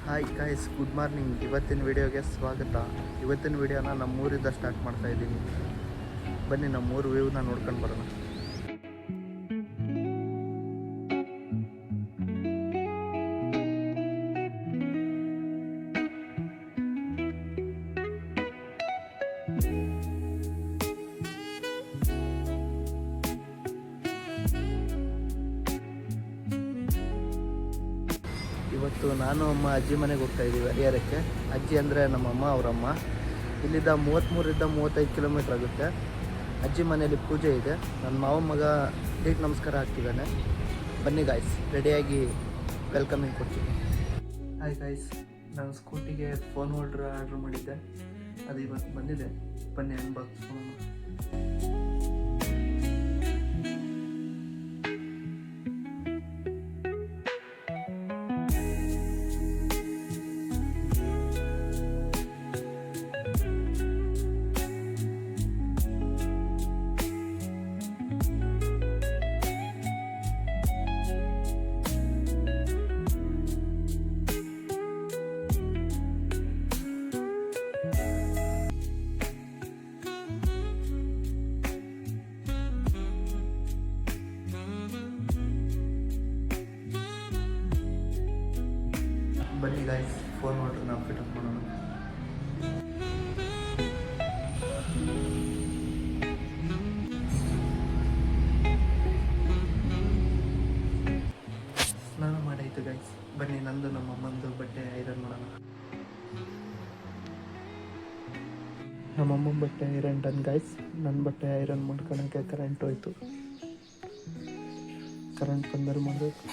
Hi guys, good morning. ಇವತ್ತಿನ ವಿಡಿಯೋಗೆ ಸ್ವಾಗತ. ಇವತ್ತಿನ ವಿಡಿಯೋನ ನಮ್ಮೂರಿಂದ ಸ್ಟಾರ್ಟ್ ಮಾಡ್ತಾ ಇದ್ದೀನಿ. ಬನ್ನಿ ನಮ್ಮೂರು ವ್ಯೂನ ನೋಡ್ಕೊಂಡು ಬರೋಣ. ಇವತ್ತು ನಾನು ಅಮ್ಮ ಅಜ್ಜಿ ಮನೆಗೆ ಹೋಗ್ತಾ ಇದ್ದೀವಿ ಹರಿಹರಕ್ಕೆ. ಅಜ್ಜಿ ಅಂದರೆ ನಮ್ಮಮ್ಮ ಅವರಮ್ಮ. ಇಲ್ಲಿಂದ 33-35 ಕಿಲೋಮೀಟ್ರ್ ಆಗುತ್ತೆ. ಅಜ್ಜಿ ಮನೆಯಲ್ಲಿ ಪೂಜೆ ಇದೆ. ನನ್ನ ಮಾವ ಮಗ ದೀಟ್ ನಮಸ್ಕಾರ ಹಾಕ್ತಿದ್ದಾನೆ. ಬನ್ನಿ ಗಾಯ್ಸ್, ರೆಡಿಯಾಗಿ ವೆಲ್ಕಮಿಂಗ್ ಕೊಡ್ತೀನಿ. ಹಾಯ್ ಗಾಯ್ಸ್, ನಾನು ಸ್ಕೂಟಿಗೆ ಫೋನ್ ಹೋಲ್ಡ್ರ್ ಆರ್ಡ್ರ್ ಮಾಡಿದ್ದೆ. ಅದು ಇವತ್ತು ಬಂದಿದೆ. ಬನ್ನಿ ಅನ್ಬಾಕ್ಸ್ ಮಾಡೋಣ. ಬನ್ನಿ ಗಾಯ್ಸ್, ಫೋನ್ ನೋಡ್ರಿ ನಾವು ಫಿಟಪ್ ಮಾಡೋಣ. ಸ್ನಾನ ಮಾಡಾಯ್ತು ಗಾಯ್ಸ್. ಬನ್ನಿ ನಂದು ನಮ್ಮ ಅಮ್ಮಂದು ಬಟ್ಟೆ ಐರನ್ ಮಾಡೋಣ. ನಮ್ಮಮ್ಮನ ಬಟ್ಟೆ ಐರನ್ ಡನ್ ಗಾಯ್ಸ್. ನನ್ನ ಬಟ್ಟೆ ಐರನ್ ಮಾಡ್ಕೊಳಕ್ಕೆ ಕರೆಂಟ್ ಹೋಯ್ತು. ಕರೆಂಟ್ ಬಂದರೆ ಮಾಡಬೇಕು.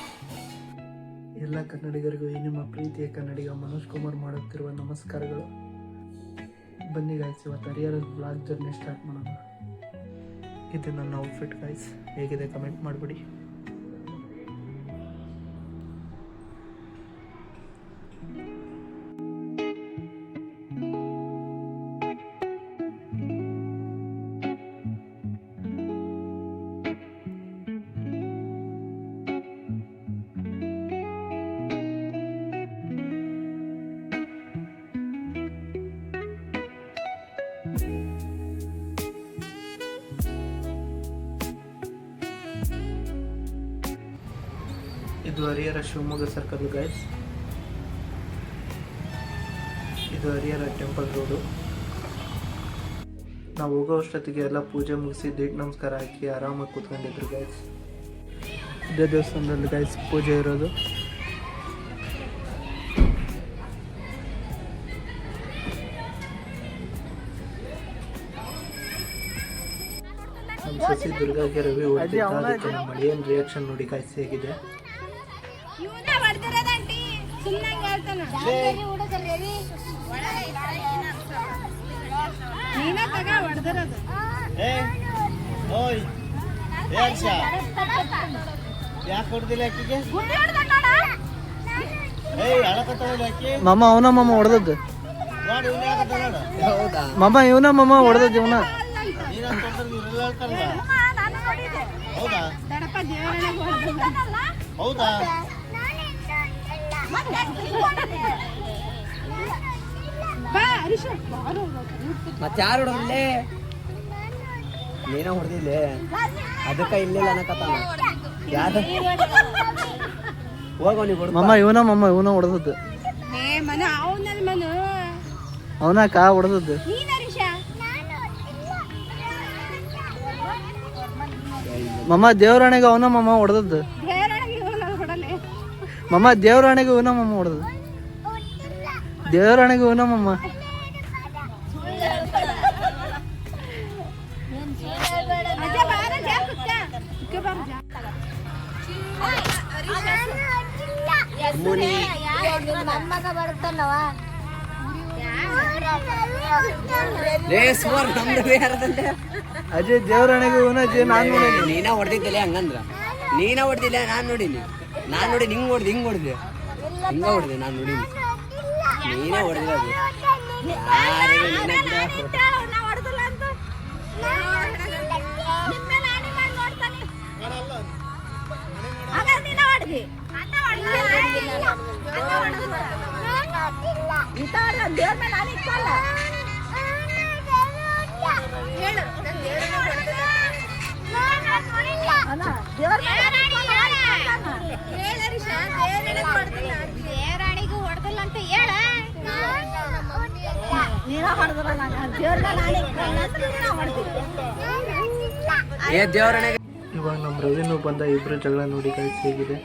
ಎಲ್ಲ ಕನ್ನಡಿಗರಿಗೂ ಈ ನಿಮ್ಮ ಪ್ರೀತಿಯ ಕನ್ನಡಿಗ ಮನೋಜ್ ಕುಮಾರ್ ಮಾಡುತ್ತಿರುವ ನಮಸ್ಕಾರಗಳು. ಬನ್ನಿ ಗಾಯ್ಸ್, ಇವತ್ತು ಹರಿಹರ ಬ್ಲಾಗ್ ಜರ್ನಿ ಸ್ಟಾರ್ಟ್ ಮಾಡೋಣ. ಇದು ನನ್ನ ಔಟ್ಫಿಟ್ ಗಾಯ್ಸ್. ಹೇಗಿದೆ ಕಮೆಂಟ್ ಮಾಡಿಬಿಡಿ. ಇದು ಹರಿಹರ ಶಿವಮೊಗ್ಗ ಸರ್ಕಲ್ ಗೈಸ್. ಇದು ಹರಿಹರ ಟೆಂಪಲ್ ರೋಡು. ನಾವು ಹೋಗೋ ಅಷ್ಟೊತ್ತಿಗೆ ಎಲ್ಲ ಪೂಜೆ ಮುಗಿಸಿ ದೀಟ್ ನಮಸ್ಕಾರ ಹಾಕಿ ಆರಾಮಾಗಿ ಕೂತ್ಕೊಂಡಿದ್ರು ಗೈಸ್. ಇದೇ ದೇವಸ್ಥಾನದಲ್ಲಿ ಗೈಸ್ ಪೂಜೆ ಇರೋದು. ನಮ್ಮ ಸಸಿ ದುರ್ಗಾಗೆ ರವಿ ಹೊಡೆದಿದ್ದ. ನಮ್ಮ ಏನು ರಿಯಾಕ್ಷನ್ ನೋಡಿ ಗೈಸ್ ಹೇಗಿದೆ. ಮಾಮ ಅವನ ಮಾಮ ಹೊಡೆದದ್ದು. ಮಾಮ ಇವನ ಮಾಮ ಹೊಡೆದದ್ದು ಇವನ. ಹೌದಾ? ಮತ್ತೆ ಯಾರು ಹೊಡೆದಿಲ್ಲೇ? ನೀನ ಹೊಡೆದಿಲ್ಲೇ, ಅದಕ್ಕ ಇಲ್ಲಿಲ್ಲ ಅನ್ನಕತ್ತಾನ. ಯಾರ ಮಾಮ ಇವನ ಮಾಮ ಇವನ ಹೊಡೆದದ್ದು. ಅವನ ಕಾ ಹೊಡೆದದ್ದು. ಮಾಮ ದೇವರಾಣೆಗೆ ಅವನ ಮಾಮ ಹೊಡೆದದ್ದು. ಮಾಮ ದೇವರಾಣೆಗೆ ಇವನ ಮಾಮ ಹೊಡೆದದ್ದು. ದೇವರಾಣೆಗೆ ಇವನ ಮಾಮ. ಅಜಯ್ ದೇವರಾಣೆಗೆ ಇವನ ಅಜಯ್. ನಾನು ನೋಡಿ ನೀನ ಹೊಡೆದಿದ್ದಲೆ ಹಂಗಂದ್ರ. ನೀನ ಹೊಡೆದಿಲ್ಲ, ನಾನು ನೋಡಿನಿ. ನಾನು ನೋಡಿ ಹಿಂಗ್ ಹೊಡೆದು ಹಿಂಗ್ ಹೊಡೆದೆ, ಹಿಂಗ ಹೊಡೆದೆ. ನಾನು ನೋಡಿನಿ, ನೀನೇ ಹೊಡೆದಿರೋದು. ದೇವ್ರ ಮೇಲೆ ನಾನು ಇಕ್ಕಲ್ಲ ಹೇಳು ನಾನು ದೇವ್ರನ್ನ ಹೊಡೆದಿಲ್ಲ ಅಲ್ಲ ದೇವ್ರ ದೇವರಾಣಿಗೂ ಹೊಡೆದಿಲ್ಲ ಅಂತ ಹೇಳ ನೀನ ಹೊಡೆದಿಲ್ಲ ನಾನು ದೇವ್ರ ಮೇಲೆ ನಾನು ಹೊಡೆದಿಲ್ಲ ಏ ದೇವರನೆಗೆ ಇವಾಗ ನಮ್ಮ ರವಿನೂ ಬಂದ, ಇಬ್ರು ಜಗಳ ನೋಡಿ ಗೈಸ್ ಹೇಗಿದೆ.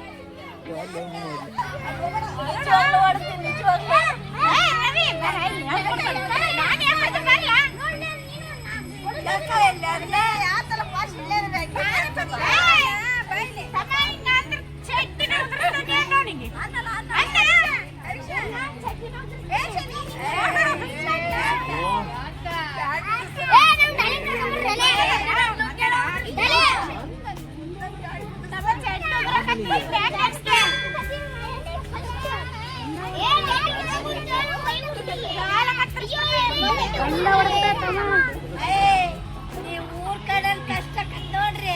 ಊರ್ ಕಡೆಯಲ್ಲಿ ಕಷ್ಟ ನೋಡ್ರಿ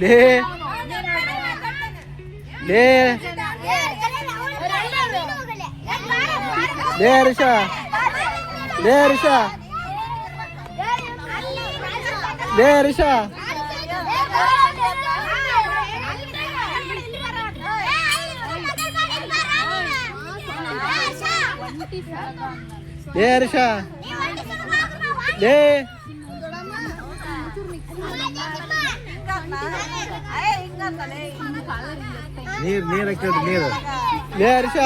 ಲೇ ಲೇ ಲೇ ಹರ್ಷ, ಲೇ ಹರ್ಷ, ಲೇ ಹರ್ಷ, ಲೇ ಹರ್ಷ, ಲೇ ನೀರು ಹಾಕಿದ್ರು ನೀರು. ಲೇ ಹರ್ಷ,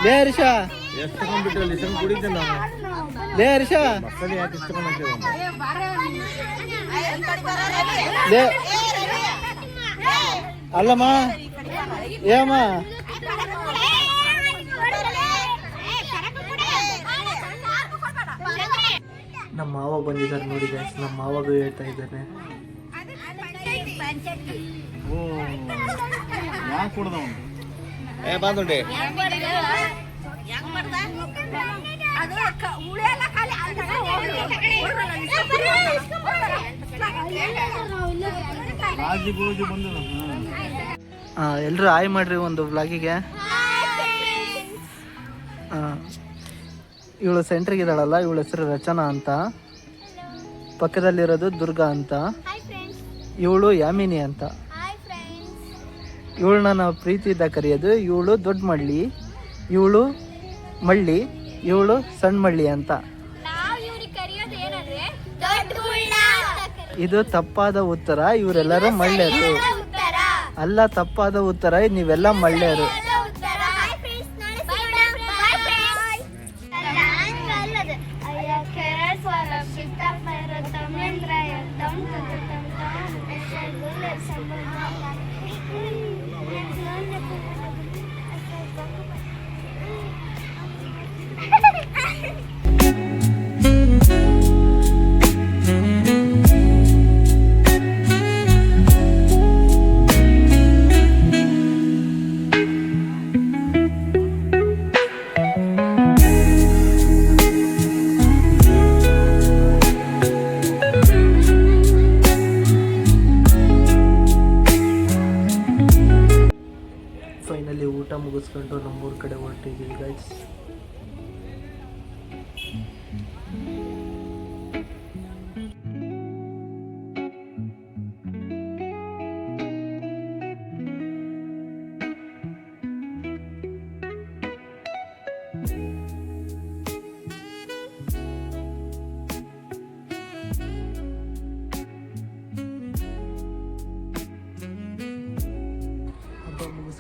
ಲೇ ಹರ್ಷ, ಎಷ್ಟು ತಗೊಂಡ್ಬಿಟ್ರಲ್ಲಿ ಸಣ್ಣ ಕುಡಿತಲ್ಲ. ಲೇ ಹರ್ಷ, ಮಕ್ಕಳು ಯಾಕೆ ಇಷ್ಟು ಲೇ ಅಲ್ಲಮ್ಮ, ಏಮ್ಮ ನಮ್ಮ ಮಾವ ಬಂದಿದ್ದಾರೆ ನೋಡಿ ಗೈಸ್. ನಮ್ಮ ಮಾವಾಗೂ ಹೇಳ್ತಾ ಇದ್ದಾನೆ, ಯಾಕೆ ಕುಡ್ದ ಬಂದುಂಡೆ ಎಲ್ಲರೂ ಆಯ್ ಮಾಡ್ರಿ ಒಂದು ವ್ಲಾಗಿಗೆ. ಇವಳು ಸೆಂಟ್ರಿಗೆ ಇದ್ದಾಳಲ್ಲ, ಇವಳ ಹೆಸರು ರಚನಾ ಅಂತ, ಪಕ್ಕದಲ್ಲಿರೋದು ದುರ್ಗಾ ಅಂತ, ಇವಳು ಯಾಮಿನಿ ಅಂತ. ಇವಳನ್ನ ನಾವು ಪ್ರೀತಿಯಿಂದ ಕರೆಯೋದು. ಇವಳು ದೊಡ್ಡ ಮಳ್ಳಿ, ಇವಳು ಮಳ್ಳಿ, ಇವಳು ಸಣ್ಣ ಮಳ್ಳಿ ಅಂತ. ಇದು ತಪ್ಪಾದ ಉತ್ತರ. ಇವರೆಲ್ಲರೂ ಮಳ್ಳೆಯರು ಅಲ್ಲ, ತಪ್ಪಾದ ಉತ್ತರ. ನೀವೆಲ್ಲ ಮಳ್ಳೆಯರು. ಫೈನಲಿ ಊಟ ಮುಗಿಸ್ಕೊಂಡು ನಮ್ಮೂರ ಕಡೆ ಹೊರಟಿದ್ದೀವಿ ಗೈಸ್.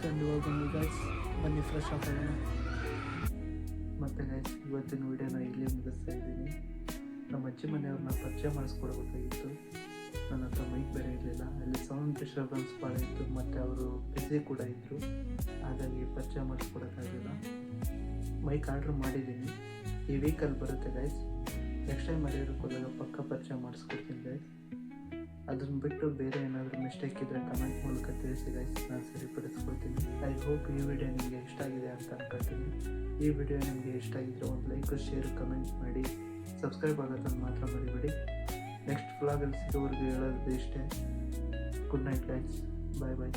ಮುಗಿಸ್ಕೊಂಡು ಇವಾಗ ಬನ್ನಿ ಗೈಸ್, ಬನ್ನಿ ಫ್ರೆಶ್ ಅಪ್ ಆಗೋಣ. ಮತ್ತು ಗೈಸ್ ಇವತ್ತಿನ ವೀಡಿಯೋನ ಇಲ್ಲಿ ಮುಗಿಸ್ತಾ ಇದ್ದೀನಿ. ನಮ್ಮ ಅಜ್ಜಿ ಮನೆಯವ್ರನ್ನ ಪರಿಚಯ ಮಾಡಿಸ್ಕೊಡ್ಬೇಕಾಗಿತ್ತು. ನನ್ನ ಹತ್ರ ಮೈಕ್ ಬೇರೆ ಇರಲಿಲ್ಲ, ಅಲ್ಲಿ ಸೌಂಡ್ ಡಿಸ್ಟರ್ಬೆನ್ಸ್ ಭಾಳ ಇತ್ತು ಮತ್ತು ಅವರು ಬಿಸಿ ಕೂಡ ಇದ್ದರು, ಹಾಗಾಗಿ ಪರಿಚಯ ಮಾಡಿಸ್ಕೊಡೋಕ್ಕಾಗಲಿಲ್ಲ. ಮೈಕ್ ಆರ್ಡ್ರ್ ಮಾಡಿದ್ದೀನಿ, ಈ ವೀಕಲ್ಲಿ ಬರುತ್ತೆ ಗೈಸ್. ನೆಕ್ಸ್ಟ್ ಟೈಮ್ ಮರೆಯೋದಕ್ಕೆ ಹೋದಾಗ ಪಕ್ಕ ಪರಿಚಯ ಮಾಡಿಸ್ಕೊಡ್ತೀನಿ ಗೈಸ್. ಅದನ್ನು ಬಿಟ್ಟು ಬೇರೆ ಏನಾದರೂ ಮಿಸ್ಟೇಕ್ ಇದ್ದರೆ ಕಮೆಂಟ್ ಮೂಲಕ ತಿಳಿಸಿ ಗೈಸ್, ನಾನು ಸರಿಪಡಿಸ್ಕೊಳ್ತೀನಿ. ಐ ಹೋಪ್ ಈ ವಿಡಿಯೋ ನಿಮಗೆ ಇಷ್ಟ ಆಗಿದೆ ಅಂತ ಅನ್ಕೊಳ್ತೀನಿ. ಈ ವಿಡಿಯೋ ನಿಮಗೆ ಇಷ್ಟ ಆಗಿದ್ದರೆ ಒಂದು ಲೈಕ್, ಶೇರ್, ಕಮೆಂಟ್ ಮಾಡಿ, ಸಬ್ಸ್ಕ್ರೈಬ್ ಆಗೋದನ್ನು ಮಾತ್ರ ಮರಿಬೇಡಿ. ನೆಕ್ಸ್ಟ್ ವ್ಲಾಗಲ್ಲಿ ಸಿಗೋವರೆಗೂ ಹೇಳೋದು ಇಷ್ಟೇ. ಗುಡ್ ನೈಟ್ ಗೈಸ್, ಬಾಯ್ ಬಾಯ್.